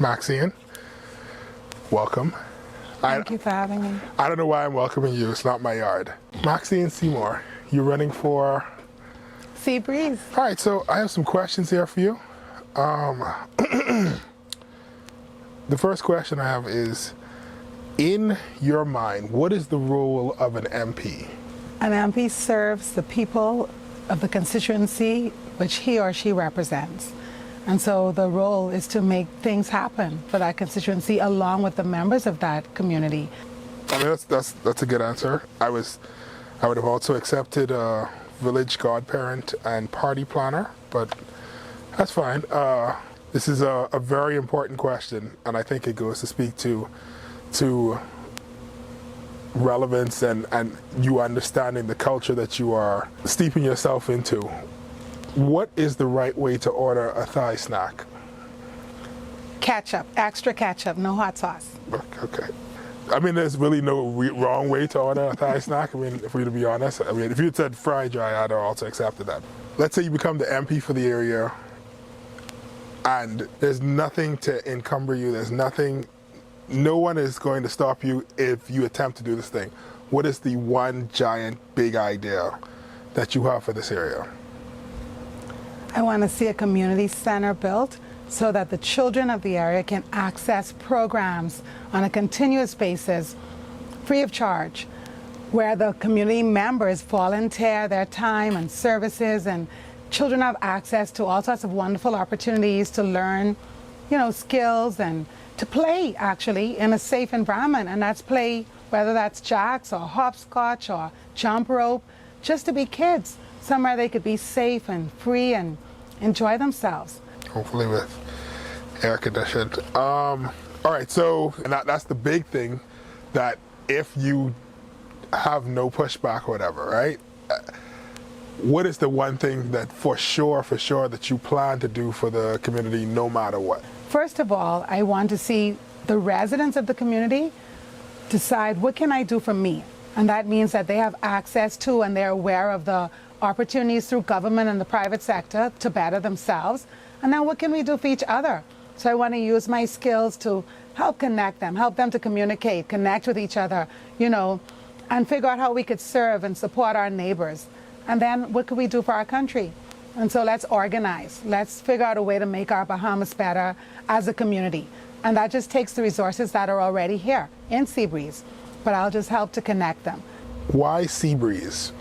Maxine, welcome. Thank you for having me. I don't know why I'm welcoming you. It's not my yard. Maxine Seymour, you're running for? Sea Breeze. All right, so I have some questions here for you. The first question I have is, in your mind, what is the role of an MP? An MP serves the people of the constituency which he or she represents. And so the role is to make things happen for that constituency along with the members of that community. I mean, that's a good answer. I would have also accepted village godparent and party planner, but that's fine. This is a very important question, and I think it goes to speak to relevance and you understanding the culture that you are steeping yourself into. What is the right way to order a Thai snack? Ketchup, extra ketchup, no hot sauce. Okay. I mean, there's really no wrong way to order a Thai snack. I mean, if we to be honest, I mean, if you had said fried dry, I'd have also accepted that. Let's say you become the MP for the area and there's nothing to encumber you, no one is going to stop you if you attempt to do this thing. What is the one giant big idea that you have for this area? I want to see a community center built so that the children of the area can access programs on a continuous basis, free of charge, where the community members volunteer their time and services, and children have access to all sorts of wonderful opportunities to learn, skills and to play actually in a safe environment. And that's play, whether that's jacks or hopscotch or jump rope, just to be kids, somewhere they could be safe and free and enjoy themselves. Hopefully with air conditioned. All right, so that's the big thing, that if you have no pushback or whatever, right? What is the one thing that for sure that you plan to do for the community no matter what? First of all, I want to see the residents of the community decide, what can I do for me? And that means that they have access to and they're aware of the opportunities through government and the private sector to better themselves. And now what can we do for each other? So I want to use my skills to help connect them, help them to communicate, connect with each other, and figure out how we could serve and support our neighbors. And then what could we do for our country? And so let's organize. Let's figure out a way to make our Bahamas better as a community. And that just takes the resources that are already here in Sea Breeze. But I'll just help to connect them. Why Sea Breeze?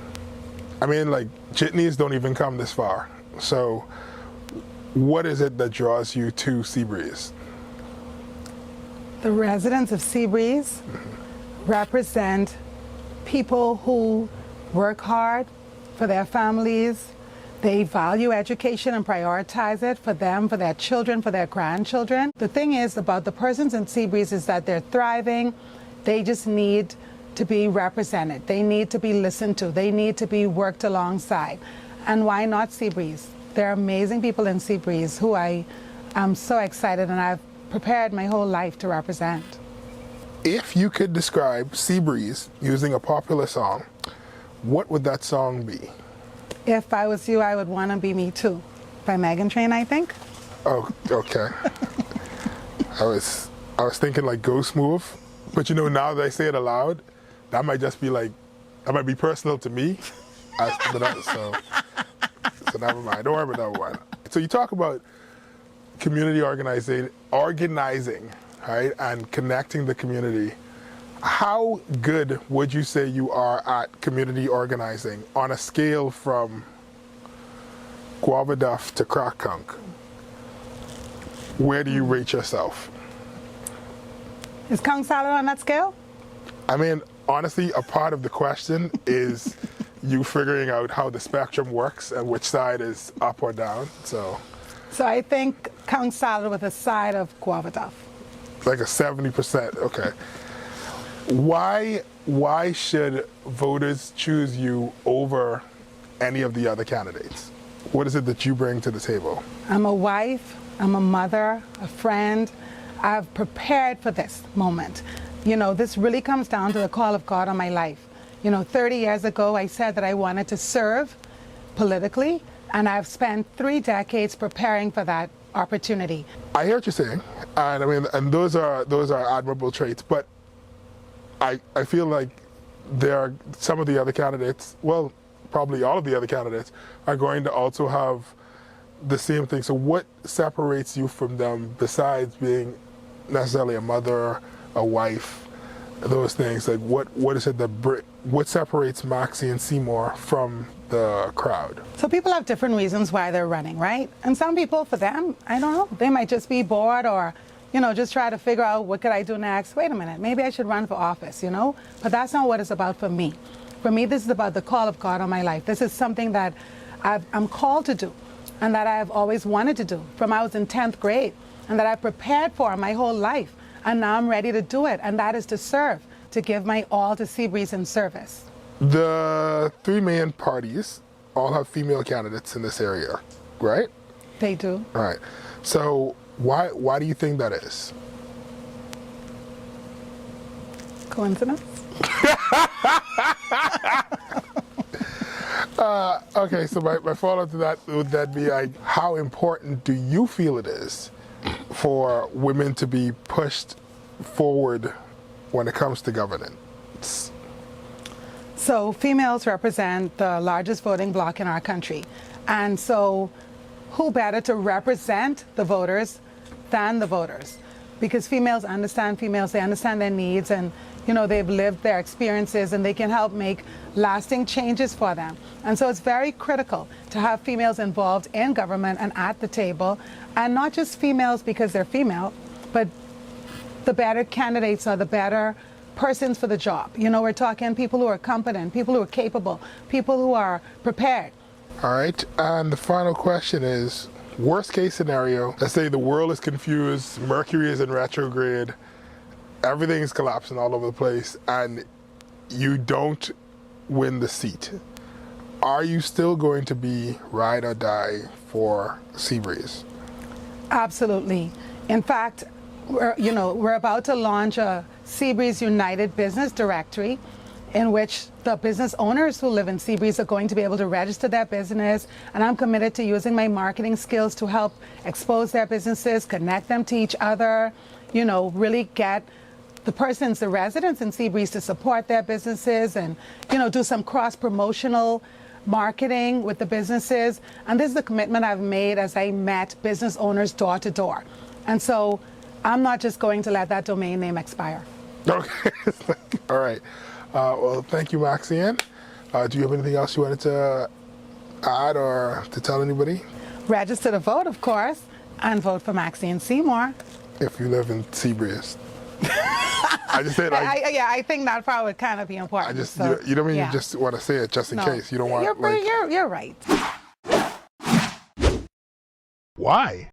I mean, like, jitneys don't even come this far. So what is it that draws you to Sea Breeze? The residents of Sea Breeze represent people who work hard for their families. They value education and prioritize it for them, for their children, for their grandchildren. The thing is about the persons in Sea Breeze is that they're thriving. They just need to be represented. They need to be listened to. They need to be worked alongside. And why not Sea Breeze? There are amazing people in Sea Breeze who I am so excited and I've prepared my whole life to represent. If you could describe Sea Breeze using a popular song, what would that song be? If I was you, I would want to be Me Too by Megan Train, I think. Oh, okay. I was thinking like Ghost Move, but now that I say it aloud, that might just be like, that might be personal to me. So never mind. Don't worry about that one. So you talk about community organizing, right, and connecting the community. How good would you say you are at community organizing on a scale from Guava Duff to Crack Kunk? Where do you rate yourself? Is Kung Salad on that scale? I mean, honestly, a part of the question is you figuring out how the spectrum works and which side is up or down. So I think Kung Salad with a side of Guava Duff. Like a 70%, okay. Why should voters choose you over any of the other candidates? What is it that you bring to the table? I'm a wife, I'm a mother, a friend. I've prepared for this moment. This really comes down to the call of God on my life. 30 years ago, I said that I wanted to serve politically, and I've spent 3 decades preparing for that opportunity. I hear what you're saying, And I mean, and those are admirable traits. But I feel like there are some of the other candidates, well, probably all of the other candidates, are going to also have the same thing. So what separates you from them besides being necessarily a mother, a wife, those things? Like what is it that what separates Maxine Seymour from the crowd? So people have different reasons why they're running, right? And some people, for them, I don't know, they might just be bored or, you know, just try to figure out what could I do next. Wait a minute, maybe I should run for office, you know? But that's not what it's about for me. For me, this is about the call of God on my life. This is something that I'm called to do and that I've always wanted to do from I was in 10th grade and that I've prepared for my whole life. And now I'm ready to do it, and that is to serve, to give my all to Seabreeze in service. The three main parties all have female candidates in this area, right? They do. All right. So why do you think that is? Coincidence? Okay, so my follow-up to that would that be like, how important do you feel it is for women to be pushed forward when it comes to governance? So females represent the largest voting bloc in our country. And so who better to represent the voters than the voters? Because females understand females, they understand their needs, and you know, they've lived their experiences and they can help make lasting changes for them. And so it's very critical to have females involved in government and at the table, and not just females because they're female, but the better candidates are the better persons for the job. You know, we're talking people who are competent, people who are capable, people who are prepared. All right, and the final question is, worst case scenario, let's say the world is confused, Mercury is in retrograde, everything is collapsing all over the place, and you don't win the seat. Are you still going to be ride or die for Seabreeze? Absolutely. In fact, we're about to launch a Seabreeze United Business Directory in which the business owners who live in Seabreeze are going to be able to register their business, and I'm committed to using my marketing skills to help expose their businesses, connect them to each other, you know, really get the residents in Seabreeze to support their businesses and, you know, do some cross-promotional marketing with the businesses. And this is the commitment I've made as I met business owners door to door. And so I'm not just going to let that domain name expire. Okay. All right. Well, thank you, Maxine. Do you have anything else you wanted to add or to tell anybody? Register to vote, of course, and vote for Maxine Seymour. If you live in Seabreeze. I just said, I think that part would kind of be important. You don't mean you just want to say it just in case. You don't want. You're right. Why?